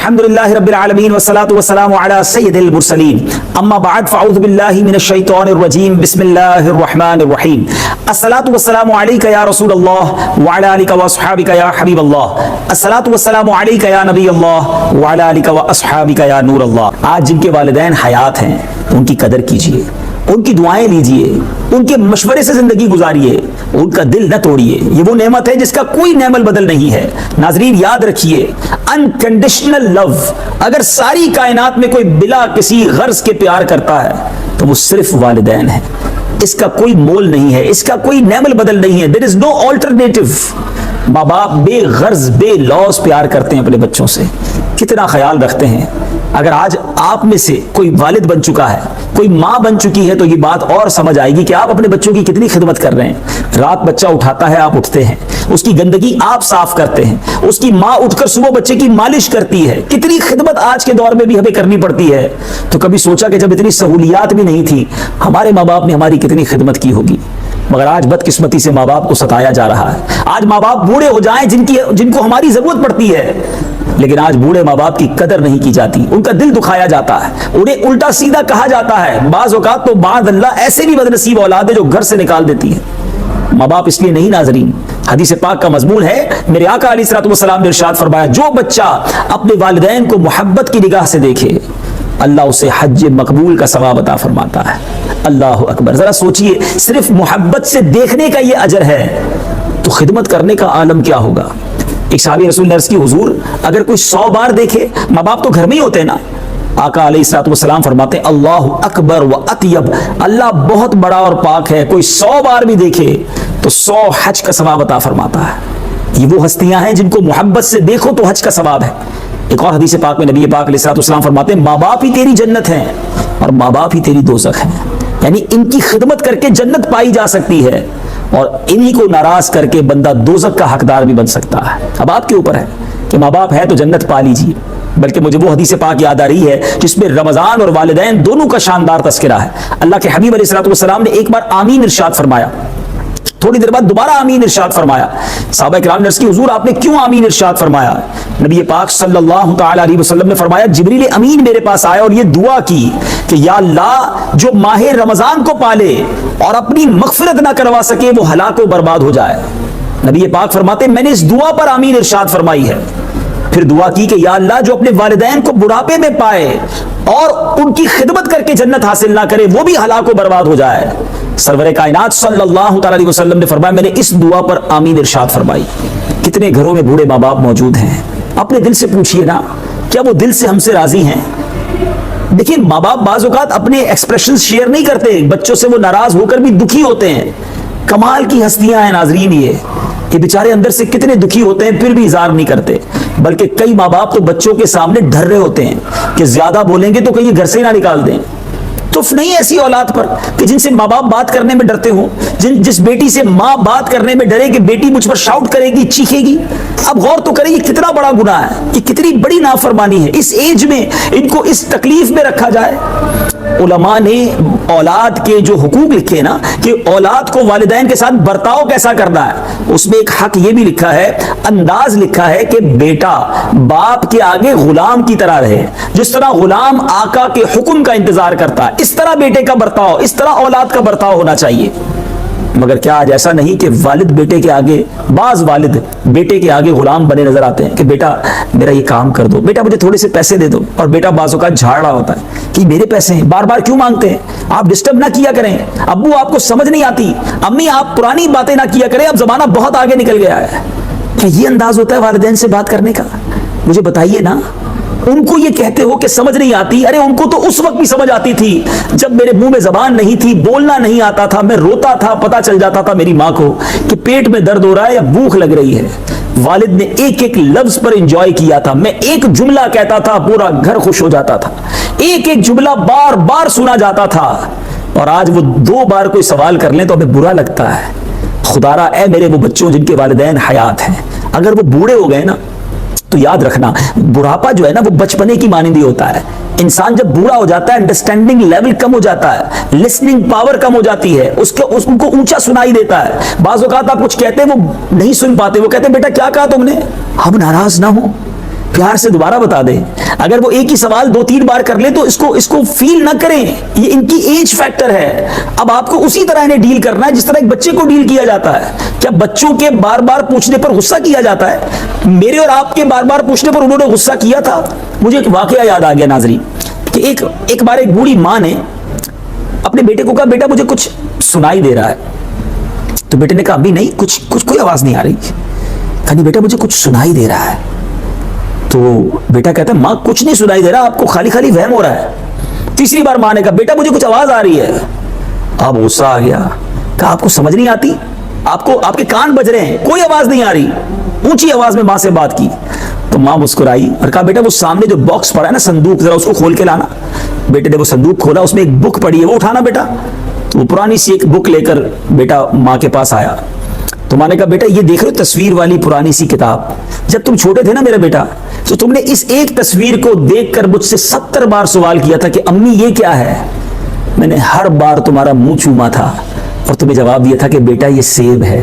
الحمدللہ رب العالمین والصلاة والسلام علی سید المرسلین اما بعد فاعوذ باللہ من الشیطان الرجیم بسم اللہ الرحمن الرحیم الصلاة والسلام علیکہ یا رسول اللہ وعلی آلکہ واصحابکہ یا حبیب اللہ الصلاة والسلام علیکہ یا نبی اللہ وعلی آلکہ واصحابکہ یا نور اللہ۔ آج جن کے والدین حیات ہیں ان کی قدر کیجئے، ان کی دعائیں لیجئے، ان کے مشورے سے زندگی گزاریے، ان کا دل نہ توڑیے، یہ وہ نعمت ہے جس کا کوئی نعم البدل نہیں ہے۔ ناظرین یاد رکھیے، انکنڈیشنل لو، اگر ساری کائنات میں کوئی بلا کسی غرض کے پیار کرتا ہے تو وہ صرف والدین ہیں، اس کا کوئی مول نہیں ہے، اس کا کوئی نعم البدل نہیں ہے۔ there is no alternative۔ ماں باپ بے غرض بے لوز پیار کرتے ہیں اپنے بچوں سے، کتنا خیال رکھتے ہیں۔ اگر آج آپ میں سے کوئی والد بن چکا ہے، کوئی ماں بن چکی ہے، تو یہ بات اور سمجھ آئے گی کہ آپ اپنے بچوں کی کتنی خدمت کر رہے ہیں۔ رات بچہ اٹھاتا ہے، آپ اٹھتے ہیں، اس کی گندگی آپ صاف کرتے ہیں، اس کی ماں اٹھ کر صبح بچے کی مالش کرتی ہے، کتنی خدمت آج کے دور میں بھی ہمیں کرنی پڑتی ہے۔ تو کبھی سوچا کہ جب اتنی سہولیات بھی نہیں تھی، ہمارے ماں باپ نے ہماری کتنی خدمت کی ہوگی؟ مگر آج بدقسمتی سے ماں باپ کو ستایا جا رہا ہے۔ آج ماں باپ بوڑھے ہو جائیں جن کو ہماری ضرورت پڑتی ہے، لیکن آج بوڑھے ماں باپ کی قدر نہیں کی جاتی، ان کا دل دکھایا جاتا ہے، انہیں الٹا سیدھا کہا جاتا ہے۔ بعض اوقات تو بعد اللہ ایسے بھی بدنصیب اولاد ہے جو گھر سے نکال دیتی ہے۔ ماں باپ اس لیے نہیں ناظرین، حدیث پاک کا مضمون ہے، میرے آقا علیہ الصلوۃ والسلام نے ارشاد فرمایا، جو بچہ اپنے والدین کو محبت کی نگاہ سے دیکھے اللہ اسے حج مقبول کا ثواب عطا فرماتا ہے۔ اللہ اکبر، ذرا سوچئے، صرف محبت سے دیکھنے کا یہ اجر ہے تو خدمت کرنے کا عالم کیا ہوگا؟ ایک صحابی رسول نے عرض کی، حضور اگر کوئی 100 بار دیکھے، ماں باپ تو گھر میں ہی ہوتے ہیں نا، آقا علیہ الصلوۃ والسلام فرماتے ہیں اللہ اکبر و اطیب، اللہ بہت بڑا اور پاک ہے، کوئی 100 بار بھی دیکھے تو 100 حج کا ثواب عطا فرماتا ہے۔ یہ وہ ہستیاں ہیں جن کو محبت سے دیکھو تو حج کا ثواب ہے۔ ایک اور حدیث پاک میں نبی پاک علیہ الصلوۃ والسلام فرماتے ہیں، ماں باپ ہی تیری جنت ہیں اور ماں باپ ہی تیری دوزخ ہیں، یعنی ان کی خدمت کر کے جنت پائی جا سکتی ہے اور انہی کو ناراض کر کے بندہ دوزخ کا حقدار بھی بن سکتا ہے۔ اب آپ کے اوپر ہے کہ ماں باپ ہے تو جنت پا لیجیے۔ بلکہ مجھے وہ حدیث پاک یاد آ رہی ہے جس میں رمضان اور والدین دونوں کا شاندار تذکرہ ہے۔ اللہ کے حبیب علیہ الصلوۃ والسلام نے ایک بار آمین ارشاد فرمایا، تھوڑی دیر بعد دوبارہ آمین ارشاد فرمایا۔ صحابہ کرام نے عرض کی، حضور آپ نے کیوں آمین ارشاد فرمایا؟ نبی پاک صلی اللہ تعالی علیہ وسلم نے فرمایا، جبریل امین میرے پاس آیا اور یہ دعا کی کہ یا اللہ جو ماہ رمضان کو پالے اور اپنی مغفرت نہ کروا سکے وہ ہلاک و برباد ہو جائے۔ نبی پاک فرماتے میں نے اس دعا پر آمین ارشاد فرمائی ہے۔ پھر دعا کی کہ یا اللہ جو اپنے والدین کو بڑھاپے میں پائے اور ان کی خدمت کر کے جنت حاصل نہ کرے وہ بھی ہلاک و برباد ہو جائے۔ سرور کائنات صلی اللہ تعالی علیہ وسلم نے فرمایا میں نے اس دعا پر آمین ارشاد فرمائی۔ کتنے گھروں میں بوڑھے ماں باپ موجود ہیں، اپنے دل سے پوچھئے نا، کیا وہ دل سے ہم سے راضی ہیں؟ دیکھیں ماں باپ بعض اوقات اپنے ایکسپریشن شیئر نہیں کرتے، بچوں سے وہ ناراض ہو کر بھی دکھی ہوتے ہیں۔ کمال کی ہستیاں ہیں ناظرین، یہ بیچارے اندر سے کتنے دکھی ہوتے ہیں پھر بھی اظہار نہیں کرتے، بلکہ کئی ماں باپ تو بچوں کے سامنے ڈر رہے ہوتے ہیں کہ زیادہ بولیں گے تو کہیں گھر سے ہی نہ نکال دیں۔ تف نہیں ایسی اولاد پر کہ جن سے ماں باپ بات کرنے میں ڈرتے ہوں، جس بیٹی سے ماں بات کرنے میں ڈرے کہ بیٹی مجھ پر شاؤٹ کرے گی، چیخے گی۔ اب غور تو کریں یہ کتنا بڑا گناہ ہے، یہ کتنی بڑی نافرمانی ہے، اس ایج میں ان کو اس تکلیف میں رکھا جائے۔ علماء نے اولاد کے جو حقوق لکھے نا کہ اولاد کو والدین کے ساتھ برتاؤ کیسا کرنا ہے، اس میں ایک حق یہ بھی لکھا ہے، انداز لکھا ہے کہ بیٹا باپ کے آگے غلام کی طرح رہے، جس طرح غلام آقا کے حکم کا انتظار کرتا ہے اس طرح بیٹے کا برتاؤ، اس طرح اولاد کا برتاؤ ہونا چاہیے۔ مگر کیا آج ایسا نہیں کہ والد بیٹے کے آگے، بعض والد بیٹے کے آگے غلام بنے نظر آتے ہیں کہ بیٹا میرا یہ کام کر دو، بیٹا مجھے تھوڑے سے پیسے دے دو، اور بیٹا بعض اوقات جھاڑ رہا ہوتا ہے کہ میرے پیسے ہیں، بار بار کیوں مانگتے ہیں، آپ ڈسٹرب نہ کیا کریں، ابو آپ کو سمجھ نہیں آتی، امی آپ پرانی باتیں نہ کیا کریں، اب زمانہ بہت آگے نکل گیا ہے۔ کیا یہ انداز ہوتا ہے والدین سے بات کرنے کا؟ مجھے بتائیے نا۔ ان کو یہ کہتے ہو کہ سمجھ نہیں آتی، ارے ان کو تو اس وقت بھی سمجھ آتی تھی جب میرے منہ میں زبان نہیں تھی، بولنا نہیں آتا تھا، میں روتا تھا، پتہ چل جاتا تھا میری ماں کو کہ پیٹ میں درد ہو رہا ہے یا بھوک لگ رہی ہے۔ والد نے ایک ایک لفظ پر انجوائے کیا تھا، میں ایک جملہ کہتا تھا پورا گھر خوش ہو جاتا تھا، ایک ایک جملہ بار بار سنا جاتا تھا، اور آج وہ 2 بار کوئی سوال کر لیں تو ہمیں برا لگتا ہے۔ خدارا اے میرے وہ بچوں جن کے والدین حیات ہیں، اگر وہ بوڑھے ہو گئے نا تو یاد رکھنا بڑھاپا جو ہے نا وہ بچپنے کی مانند ہی ہوتا ہے۔ انسان جب بوڑھا ہو جاتا ہے انڈرسٹینڈنگ لیول کم ہو جاتا ہے، لسننگ پاور کم ہو جاتی ہے، اس کو اونچا سنائی دیتا ہے۔ بعض اوقات آپ کچھ کہتے ہیں وہ نہیں سن پاتے، وہ کہتے ہیں بیٹا کیا کہا تم نے؟ ہم ناراض نہ ہوں، پیار سے دوبارہ بتا دیں. اگر وہ ایک ہی سوال 2-3 بار کر لے تو اس کو فیل نہ کریں. یہ ان کی ایج فیکٹر ہے. اب آپ کو اسی طرح انہیں ڈیل کرنا ہے جس طرح ایک بچے کو ڈیل کیا جاتا ہے. کیا بچوں کے بار بار پوچھنے پر غصہ کیا جاتا ہے؟ میرے اور آپ کے بار بار پوچھنے پر انہوں نے غصہ کیا تھا. مجھے ایک واقعہ یاد آ گیا ناظرین کہ ایک بار ایک بوڑھی ماں نے اپنے بیٹے کو کہا بیٹا مجھے کچھ سنائی دے رہا ہے. تو بیٹے نے کہا ابھی نہیں, کچھ کوئی آواز نہیں آ رہی. کہا نہیں بیٹا مجھے کچھ سنائی دے رہا ہے. تو بیٹا کہتا ہے ماں کچھ نہیں سنائی دے رہا, آپ کو خالی وہم ہو رہا ہے. تیسری بار ماں نے کہا بیٹا مجھے کچھ آواز آ رہی ہے. اب غصہ آ گیا. کہا آپ کو سمجھ نہیں آتی, آپ کے کان بج رہے ہیں, کوئی آواز نہیں آ رہی. اونچی آواز میں ماں سے بات کی. تو ماں مسکرائی اور کہا بیٹا وہ سامنے جو باکس پڑا ہے نا صندوق, ذرا اس کو کھول کے لانا. بیٹے نے وہ صندوق کھولا, اس میں ایک بک پڑی ہے, وہ اٹھانا بیٹا. تو وہ پرانی سی ایک بک لے کر بیٹا ماں کے پاس آیا. تو ماں نے کہا بیٹا یہ دیکھ رہے ہو تصویر والی پرانی سی کتاب, جب تم چھوٹے تھے نا میرا بیٹا تو تم نے اس ایک تصویر کو دیکھ کر مجھ سے 70 بار سوال کیا تھا کہ امی یہ کیا ہے. میں نے ہر بار تمہارا منہ چوما تھا اور تمہیں جواب دیا تھا کہ بیٹا یہ سیب ہے.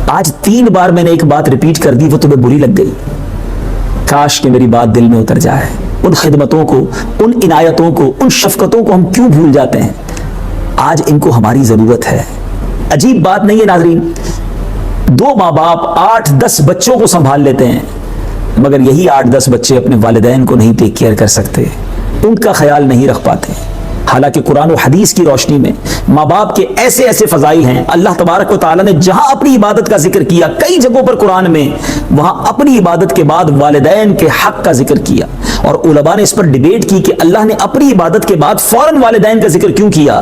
آج 3 بار میں نے ایک بات ریپیٹ کر دی, وہ تمہیں بری لگ گئی. کاش کہ میری بات دل میں اتر جائے. ان خدمتوں کو, ان عنایتوں کو, ان شفقتوں کو ہم کیوں بھول جاتے ہیں؟ آج ان کو ہماری ضرورت ہے. عجیب بات نہیں ہے ناظرین, 2 ماں باپ 8-10 بچوں کو سنبھال لیتے ہیں مگر یہی 8-10 بچے اپنے والدین کو نہیں ٹیک کیئر کر سکتے, ان کا خیال نہیں رکھ پاتے. حالانکہ قرآن و حدیث کی روشنی میں ماں باپ کے ایسے فضائل ہیں. اللہ تبارک و تعالیٰ نے جہاں اپنی عبادت کا ذکر کیا کئی جگہوں پر قرآن میں, وہاں اپنی عبادت کے بعد والدین کے حق کا ذکر کیا. اور علماء نے اس پر ڈیبیٹ کی کہ اللہ نے اپنی عبادت کے بعد فوراً والدین کا ذکر کیوں کیا.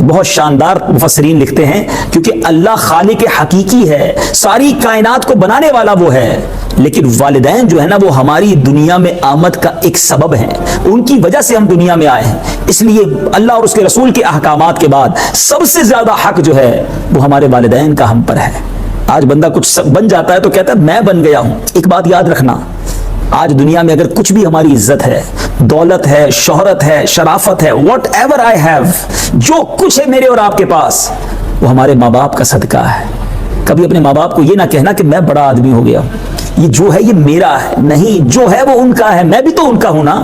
بہت شاندار مفسرین لکھتے ہیں کیونکہ اللہ خالق حقیقی ہے, ساری کائنات کو بنانے والا وہ ہے, لیکن والدین جو ہے نا وہ ہماری دنیا میں آمد کا ایک سبب ہیں, ان کی وجہ سے ہم دنیا میں آئے ہیں. اس لیے اللہ اور اس کے رسول کے احکامات کے بعد سب سے زیادہ حق جو ہے وہ ہمارے والدین کا ہم پر ہے. آج بندہ کچھ بن جاتا ہے تو کہتا ہے میں بن گیا ہوں. ایک بات یاد رکھنا, آج دنیا میں اگر کچھ بھی ہماری عزت ہے, دولت ہے, شہرت ہے, شرافت ہے, واٹ ایور آئی ہیو, جو کچھ ہے میرے اور آپ کے پاس وہ ہمارے ماں باپ کا صدقہ ہے. کبھی اپنے ماں باپ کو یہ نہ کہنا کہ میں بڑا آدمی ہو گیا, یہ جو ہے یہ میرا ہے. نہیں, جو ہے وہ ان کا ہے, میں بھی تو ان کا ہوں نا,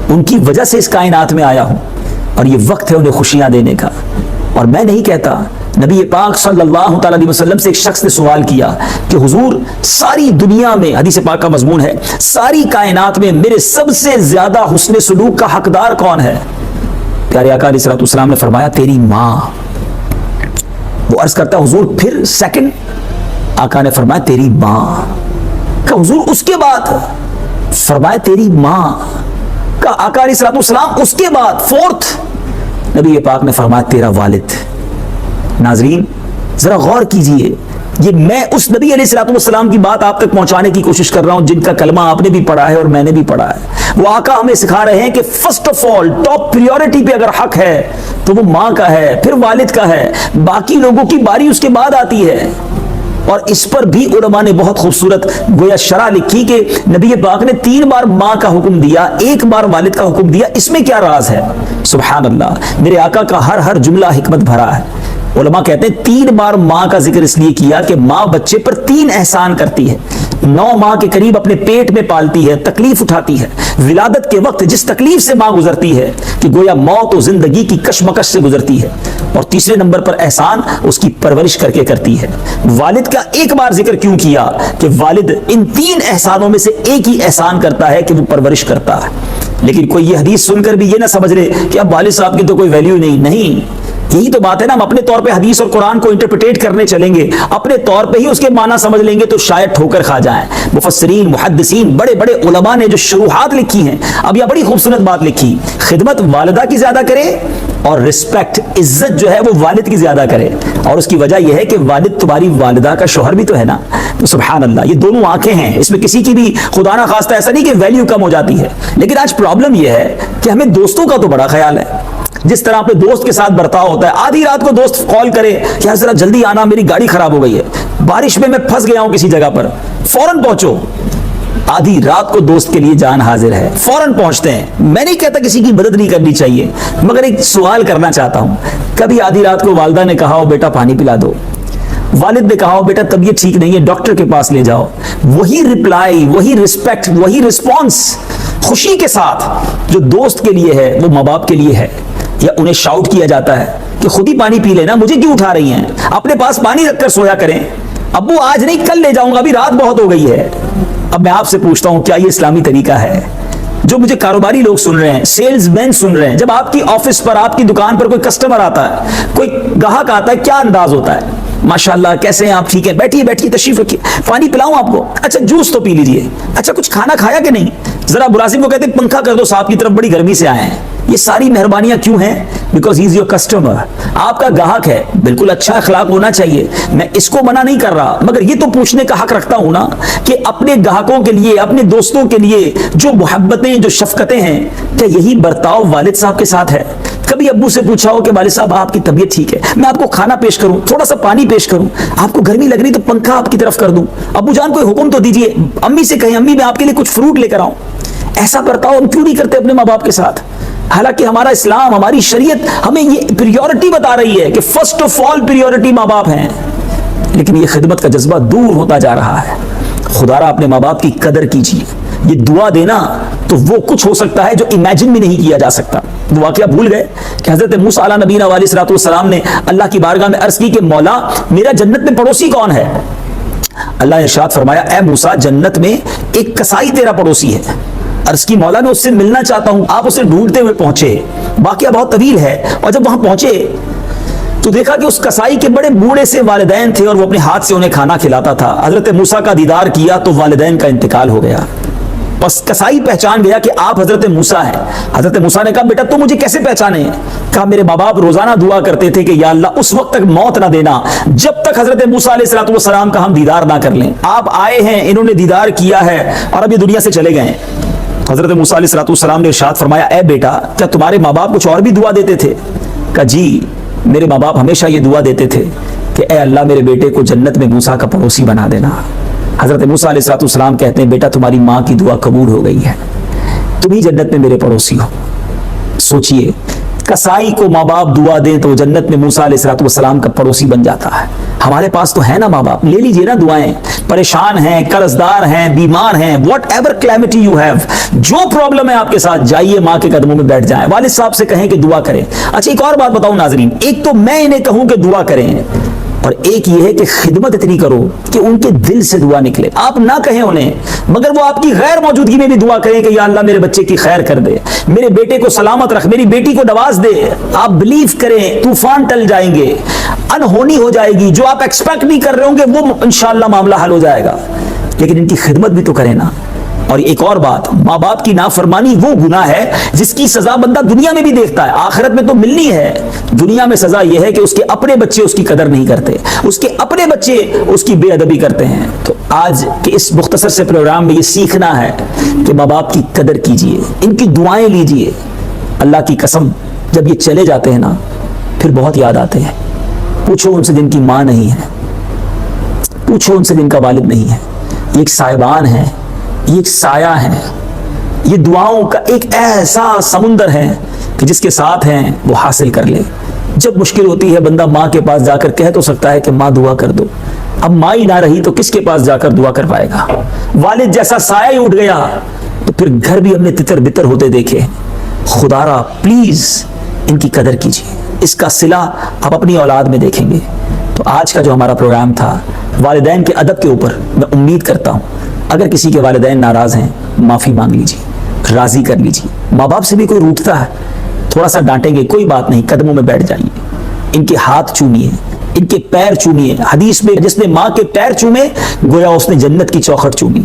ان کی وجہ سے اس کائنات میں آیا ہوں اور یہ وقت ہے انہیں خوشیاں دینے کا. اور میں نہیں کہتا, نبی پاک صلی اللہ تعالی علیہ وسلم سے ایک شخص نے سوال کیا کہ حضور ساری دنیا میں, حدیث پاک کا مضمون ہے, ساری کائنات میں میرے سب سے زیادہ حسن سلوک کا حقدار کون ہے؟ پیارے آقا علیہ الصلوۃ والسلام نے فرمایا تیری ماں. وہ عرض کرتا حضور پھر سیکنڈ؟ آقا نے فرمایا تیری ماں. کہ حضور اس کے بعد؟ فرمایا تیری ماں. کہ آقا علیہ الصلوۃ والسلام اس کے بعد فورتھ؟ نبی پاک نے فرمایا تیرا والد. ناظرین ذرا غور کیجئے, یہ میں اس نبی علیہ الصلوۃ والسلام کی بات آپ تک پہنچانے کی کوشش کر رہا ہوں جن کا کلمہ آپ نے بھی پڑھا ہے اور میں نے بھی پڑھا ہے. وہ آقا ہمیں سکھا رہے ہیں کہ first of all top priority پہ اگر حق ہے تو وہ ماں کا ہے, پھر والد کا ہے, باقی لوگوں کی باری اس کے بعد آتی ہے. اور اس پر بھی علماء نے بہت خوبصورت گویا شرح لکھی کہ نبی پاک نے 3 بار ماں کا حکم دیا, 1 بار والد کا حکم دیا, اس میں کیا راز ہے؟ سبحان اللہ, میرے آقا کا ہر جملہ حکمت بھرا ہے. علماء کہتے ہیں 3 بار ماں کا ذکر اس لیے کیا کہ ماں بچے پر 3 احسان کرتی ہے. 9 ماہ کے قریب اپنے پیٹ میں پالتی ہے, تکلیف اٹھاتی ہے, ولادت کے وقت جس تکلیف سے ماں گزرتی ہے کہ گویا موت و زندگی کی کشمکش سے گزرتی ہے, اور تیسرے نمبر پر احسان اس کی پرورش کر کے کرتی ہے. والد کا 1 بار ذکر کیوں کیا کہ والد ان 3 احسانوں میں سے ایک ہی احسان کرتا ہے کہ وہ پرورش کرتا ہے. لیکن کوئی یہ حدیث سن کر بھی یہ نہ سمجھ لے کہ اب والد صاحب کی تو کوئی ویلیو نہیں. یہی تو بات ہے نا, ہم اپنے طور پہ حدیث اور قرآن کو انٹرپریٹ کرنے چلیں گے, اپنے طور پہ ہی اس کے معنی سمجھ لیں گے تو شاید ٹھوکر کھا جائیں. مفسرین, محدثین, بڑے بڑے علماء نے جو شروحات لکھی ہیں, اب یہ بڑی خوبصورت بات لکھی, خدمت والدہ کی زیادہ کرے اور رسپیکٹ, عزت جو ہے وہ والد کی زیادہ کرے. اور اس کی وجہ یہ ہے کہ والد تمہاری والدہ کا شوہر بھی تو ہے نا. تو سبحان اللہ, یہ دونوں آنکھیں ہیں, اس میں کسی کی بھی خدا نہ خواستہ ایسا نہیں کہ ویلیو کم ہو جاتی ہے. لیکن آج پرابلم یہ ہے کہ ہمیں دوستوں کا تو بڑا خیال ہے. جس طرح اپنے دوست کے ساتھ برتاؤ ہوتا ہے, آدھی رات کو دوست کال کرے کہ ذرا جلدی آنا, میری گاڑی خراب ہو گئی ہے, بارش میں پھنس گیا ہوں کسی جگہ پر, فوراً پہنچو. آدھی رات کو دوست کے لیے جان حاضر ہے, فوراً پہنچتے ہیں. میں نہیں کہتا کسی کی مدد نہیں کرنی چاہیے, مگر ایک سوال کرنا چاہتا ہوں, کبھی آدھی رات کو والدہ نے کہا ہو بیٹا پانی پلا دو, والد نے کہا بیٹا طبیعت ٹھیک نہیں ہے ڈاکٹر کے پاس لے جاؤ، وہی رپلائی، وہی رسپیکٹ، وہی رسپانس خوشی کے ساتھ جو دوست کے لیے ہے وہ ماں باپ کے لیے ہے۔ یا انہیں شاؤٹ کیا جاتا ہے کہ خود ہی پانی پی لینا، مجھے کیوں اٹھا رہی ہیں، اپنے پاس پانی رکھ کر سویا کریں، ابو آج نہیں کل لے جاؤں گا، ابھی رات بہت ہو گئی ہے۔ اب میں آپ سے پوچھتا ہوں کیا یہ اسلامی طریقہ ہے؟ جو مجھے کاروباری لوگ سن رہے ہیں، سیلز مین سن رہے ہیں، جب آپ کی آفس پر، آپ کی دکان پر کوئی کسٹمر آتا ہے، کوئی گاہک آتا ہے، کیا انداز ہوتا ہے؟ ماشاءاللہ کیسے ہیں آپ، ٹھیک ہے، بیٹھیے بیٹھیے تشریف رکھیے، پانی پلاؤں آپ کو، اچھا جوس تو پی لیجئے، اچھا کچھ کھانا کھایا کہ نہیں، ذرا ملازم کو کہتے ہیں پنکھا کر دو صاحب کی طرف، بڑی گرمی سے آئے ہیں۔ یہ ساری مہربانیاں کیوں ہیں؟ Because he is your customer, آپ کا گاہک ہے، بالکل اچھا اخلاق ہونا چاہیے، میں اس کو منع نہیں کر رہا، مگر یہ تو پوچھنے کا حق رکھتا ہوں نا کہ اپنے گاہکوں کے لیے، اپنے دوستوں کے لیے جو محبتیں، جو شفقتیں ہیں، کیا یہی برتاؤ والد صاحب کے ساتھ ہے؟ کبھی ابو سے پوچھا ہو کہ والد صاحب آپ کی طبیعت ٹھیک ہے، میں آپ کو کھانا پیش کروں، تھوڑا سا پانی پیش کروں، آپ کو گرمی لگ رہی تو پنکھا آپ کی طرف کر دوں، ابو جان کوئی حکم تو دیجئے، امی سے کہیں امی میں آپ کے لیے کچھ فروٹ لے کر آؤں؟ ایسا برتاؤ ہم کیوں نہیں کرتے اپنے ماں باپ کے ساتھ؟ حالانکہ ہمارا اسلام، ہماری شریعت ہمیں یہ پریورٹی بتا رہی ہے کہ فرسٹ آف آل پریورٹی ماں باپ ہیں، لیکن یہ خدمت کا جذبہ دور ہوتا جا رہا ہے۔ خدا را اپنے ماں باپ کی قدر کیجیے، یہ دعا دینا تو وہ کچھ ہو سکتا ہے جو امیجن بھی نہیں کیا جا سکتا۔ وہ واقعہ بھول گئے کہ حضرت موسیٰ علیہ نبینا علیہ الصلوۃ والسلام نے اللہ کی بارگاہ میں عرض کی کہ مولا میرا جنت میں پڑوسی کون ہے؟ اللہ نے ارشاد فرمایا اے موسیٰ جنت میں ایک کسائی تیرا پڑوسی ہے۔ عرض کی مولا میں اس سے ملنا چاہتا ہوں، آپ اسے ڈھونڈتے ہوئے پہنچے، واقعہ بہت طویل ہے، اور جب وہاں پہنچے تو دیکھا کہ اس کسائی کے بڑے بوڑھے سے والدین تھے اور وہ اپنے ہاتھ سے انہیں کھانا کھلاتا تھا۔ حضرت موسیٰ کا دیدار کیا تو والدین کا انتقال ہو گیا، بس کسائی پہچان گیا کہ آپ حضرت موسیٰ ہیں۔ حضرت موسیٰ نے کہا بیٹا تو مجھے کیسے پہچانے؟ کہا میرے ماں باپ روزانہ دعا کرتے تھے کہ یا اللہ اس وقت تک موت نہ دینا جب تک حضرت موسیٰ علیہ الصلوۃ والسلام کا ہم دیدار نہ کر لیں۔ آپ آئے ہیں، انہوں نے دیدار کیا ہے اور اب یہ دنیا سے چلے گئے۔ حضرت موسیٰ علیہ الصلوۃ والسلام نے ارشاد فرمایا اے بیٹا کیا تمہارے ماں باپ کچھ اور بھی دعا دیتے تھے؟ کہا جی میرے ماں باپ ہمیشہ یہ دعا دیتے تھے کہ اے اللہ میرے بیٹے کو جنت میں موسیٰ کا پڑوسی بنا دینا۔ حضرت موسیٰ علیہ الصلوۃ والسلام کہتے ہیں بیٹا تمہاری ماں کی دعا قبول ہو گئی ہے، تم ہی جنت میں میرے پڑوسی ہو۔ سوچئے کسائی کو ماں باپ دعا دیں تو وہ جنت میں موسیٰ علیہ الصلوۃ والسلام کا پڑوسی بن جاتا ہے۔ ہمارے پاس تو ہے نا ماں باپ، لے لیجئے نا دعائیں، پریشان ہیں، قرض دار ہیں، بیمار ہیں، what ever calamity you have, جو پرابلم ہے آپ کے ساتھ، جائیے ماں کے قدموں میں بیٹھ جائیں، والد صاحب سے کہیں کہ دعا کریں۔ اچھا ایک اور بات بتاؤں ناظرین، ایک تو میں انہیں کہوں کہ دعا کریں، اور ایک یہ ہے کہ خدمت اتنی کرو کہ ان کے دل سے دعا نکلے۔ آپ نہ کہیں انہیں، مگر وہ آپ کی غیر موجودگی میں بھی دعا کریں کہ یا اللہ میرے بچے کی خیر کر دے، میرے بیٹے کو سلامت رکھ، میری بیٹی کو نواز دے۔ آپ بلیو کریں طوفان ٹل جائیں گے، انہونی ہو جائے گی، جو آپ ایکسپیکٹ نہیں کر رہے ہوں گے وہ انشاءاللہ معاملہ حل ہو جائے گا، لیکن ان کی خدمت بھی تو کریں نا۔ اور ایک اور بات، ماں باپ کی نافرمانی وہ گناہ ہے جس کی سزا بندہ دنیا میں بھی دیکھتا ہے، آخرت میں تو ملنی ہے۔ دنیا میں سزا یہ ہے کہ اس کے اپنے بچے اس کی قدر نہیں کرتے، اس کے اپنے بچے اس کی بے ادبی کرتے ہیں۔ تو آج کے اس مختصر سے پروگرام میں یہ سیکھنا ہے کہ ماں باپ کی قدر کیجئے، ان کی دعائیں لیجئے۔ اللہ کی قسم جب یہ چلے جاتے ہیں نا پھر بہت یاد آتے ہیں۔ پوچھو ان سے جن کی ماں نہیں ہے، پوچھو ان سے جن کا والد نہیں ہے، یہ ایک صاحبان ہے، یہ ایک سایہ ہے، یہ دعاؤں کا ایک ایسا سمندر ہے کہ جس کے ساتھ ہیں وہ حاصل کر لے۔ جب مشکل ہوتی ہے بندہ ماں کے پاس جا کر کہہ تو سکتا ہے کہ ماں دعا کر دو، اب ماں ہی نہ رہی تو کس کے پاس جا کر دعا کر پائے گا؟ والد جیسا سایہ ہی اٹھ گیا تو پھر گھر بھی ہم نے تتر بتر ہوتے دیکھے۔ خدا را پلیز ان کی قدر کیجیے، اس کا صلہ آپ اپنی اولاد میں دیکھیں گے۔ تو آج کا جو ہمارا پروگرام تھا والدین کے ادب کے اوپر، میں امید کرتا ہوں اگر کسی کے والدین ناراض ہیں معافی مانگ لیجیے، راضی کر لیجیے۔ ماں باپ سے بھی کوئی روٹھتا ہے تھوڑا سا ڈانٹیں گے، کوئی بات نہیں، قدموں میں بیٹھ جائیے، ان کے ہاتھ چومیے، ان کے پیر چومیے۔ حدیث میں جس نے ماں کے پیر چومے گویا اس نے جنت کی چوکھٹ چومی۔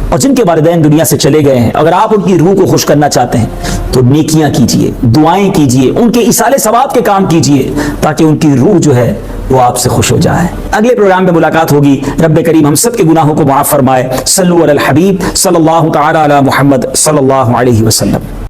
اور جن کے والدین دنیا سے چلے گئے ہیں اگر آپ ان کی روح کو خوش کرنا چاہتے ہیں تو نیکیاں کیجیے، دعائیں کیجیے، ان کے ایصال ثواب کے کام کیجیے تاکہ ان کی روح جو ہے وہ آپ سے خوش ہو جائے۔ اگلے پروگرام میں ملاقات ہوگی۔ رب کریم ہم سب کے گناہوں کو معاف فرمائے۔ صلو علی الحبیب صلی اللہ تعالی علی محمد صلی اللہ علیہ وسلم۔